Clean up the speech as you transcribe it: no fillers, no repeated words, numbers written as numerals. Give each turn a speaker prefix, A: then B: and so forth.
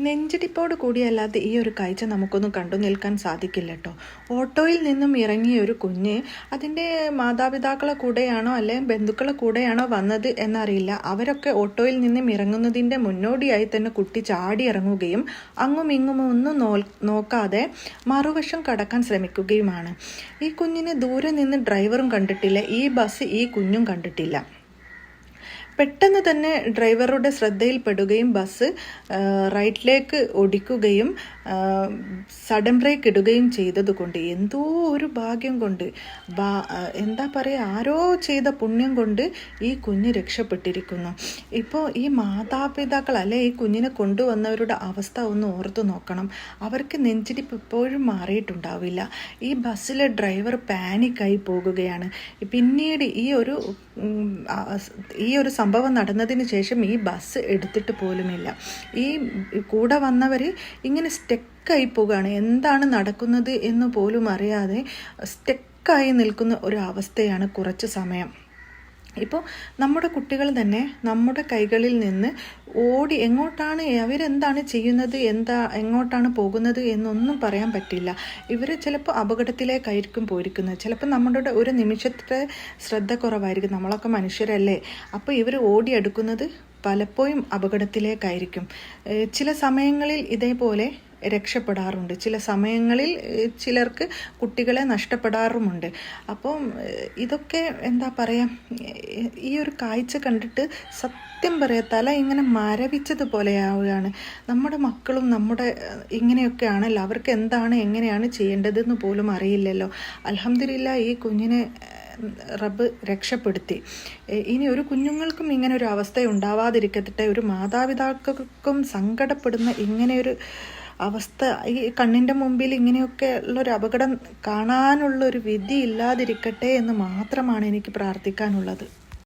A: നെഞ്ചിടിപ്പോട് കൂടിയല്ലാതെ ഈ ഒരു കാഴ്ച നമുക്കൊന്നും കണ്ടു നിൽക്കാൻ സാധിക്കില്ല കേട്ടോ. ഓട്ടോയിൽ നിന്നും ഇറങ്ങിയ ഒരു കുഞ്ഞ് അതിൻ്റെ മാതാപിതാക്കളെ കൂടെയാണോ അല്ലെങ്കിൽ ബന്ധുക്കളെ കൂടെയാണോ വന്നത് എന്നറിയില്ല. അവരൊക്കെ ഓട്ടോയിൽ നിന്നും ഇറങ്ങുന്നതിൻ്റെ മുന്നോടിയായി തന്നെ കുട്ടി ചാടി ഇറങ്ങുകയും അങ്ങും ഇങ്ങും ഒന്നും നോക്കാതെ മറുവശം കടക്കാൻ ശ്രമിക്കുകയുമാണ്. ഈ കുഞ്ഞിനെ ദൂരെ നിന്ന് ഡ്രൈവറും കണ്ടിട്ടില്ല, ഈ ബസ് ഈ കുഞ്ഞും കണ്ടിട്ടില്ല. പെട്ടെന്ന് തന്നെ ഡ്രൈവറുടെ ശ്രദ്ധയിൽപ്പെടുകയും ബസ് റൈറ്റിലേക്ക് ഓടിക്കുകയും സഡൻ ബ്രേക്ക് ഇടുകയും ചെയ്തതുകൊണ്ട് എന്തോ ഒരു ഭാഗ്യം കൊണ്ട് എന്താ പറയുക, ആരോ ചെയ്ത പുണ്യം കൊണ്ട് ഈ കുഞ്ഞ് രക്ഷപ്പെട്ടിരിക്കുന്നു. ഇപ്പോൾ ഈ മാതാപിതാക്കൾ അല്ലെ ഈ കുഞ്ഞിനെ കൊണ്ടുവന്നവരുടെ അവസ്ഥ ഒന്ന് ഓർത്തു നോക്കണം. അവർക്ക് നെഞ്ചിടിപ്പ് ഇപ്പോഴും മാറിയിട്ടുണ്ടാവില്ല. ഈ ബസ്സിലെ ഡ്രൈവർ പാനിക്കായി പോകുകയാണ്. പിന്നീട് ഈ ഒരു സംഭവം നടന്നതിന് ശേഷം ഈ ബസ് എടുത്തിട്ട് പോലുമില്ല. ഈ കൂടെ വന്നവർ ഇങ്ങനെ സ്റ്റക്കായി പോവുകയാണ്. എന്താണ് നടക്കുന്നത് എന്ന് പോലും അറിയാതെ സ്റ്റക്കായി നിൽക്കുന്ന ഒരു അവസ്ഥയാണ് കുറച്ച് സമയം. ഇപ്പോൾ നമ്മുടെ കുട്ടികൾ തന്നെ നമ്മുടെ കൈകളിൽ നിന്ന് ഓടി എങ്ങോട്ടാണ്, അവരെന്താണ് ചെയ്യുന്നത്, എങ്ങോട്ടാണ് പോകുന്നത് എന്നൊന്നും പറയാൻ പറ്റില്ല. ഇവർ ചിലപ്പോൾ അപകടത്തിലേക്കായിരിക്കും പോയിരിക്കുന്നത്. ചിലപ്പോൾ നമ്മുടെ ഒരു നിമിഷത്തെ ശ്രദ്ധ കുറവായിരിക്കും. നമ്മളൊക്കെ മനുഷ്യരല്ലേ. അപ്പോൾ ഇവർ ഓടിയെടുക്കുന്നത് പലപ്പോഴും അപകടത്തിലേക്കായിരിക്കും. ചില സമയങ്ങളിൽ ഇതേപോലെ രക്ഷപ്പെടാറുണ്ട്. ചില സമയങ്ങളിൽ ചിലർക്ക് കുട്ടികളെ നഷ്ടപ്പെടാറുമുണ്ട്. അപ്പം ഇതൊക്കെ എന്താ പറയുക, ഈ ഒരു കാഴ്ച കണ്ടിട്ട് സത്യം പറയാം തല ഇങ്ങനെ മരവിച്ചതുപോലെയാവുകയാണ്. നമ്മുടെ മക്കളും നമ്മുടെ ഇങ്ങനെയൊക്കെയാണല്ലോ, അവർക്ക് എന്താണ് എങ്ങനെയാണ് ചെയ്യേണ്ടതെന്ന് പോലും അറിയില്ലല്ലോ. അൽഹംദുലില്ലാഹ് ഈ കുഞ്ഞിനെ റബ്ബ് രക്ഷപ്പെടുത്തി. ഇനി ഒരു കുഞ്ഞുങ്ങൾക്കും ഇങ്ങനെ ഒരു അവസ്ഥ ഉണ്ടാവാതിരിക്കട്ടെ. ഒരു മാതാപിതാക്കൾക്കും സങ്കടപ്പെടുന്ന ഇങ്ങനെയൊരു അവസ്ഥ ഈ കണ്ണിൻ്റെ മുമ്പിൽ ഇങ്ങനെയൊക്കെ ഉള്ളൊരു അപകടം കാണാനുള്ളൊരു വിധി ഇല്ലാതിരിക്കട്ടെ എന്ന് മാത്രമാണ് എനിക്ക് പ്രാർത്ഥിക്കാനുള്ളത്.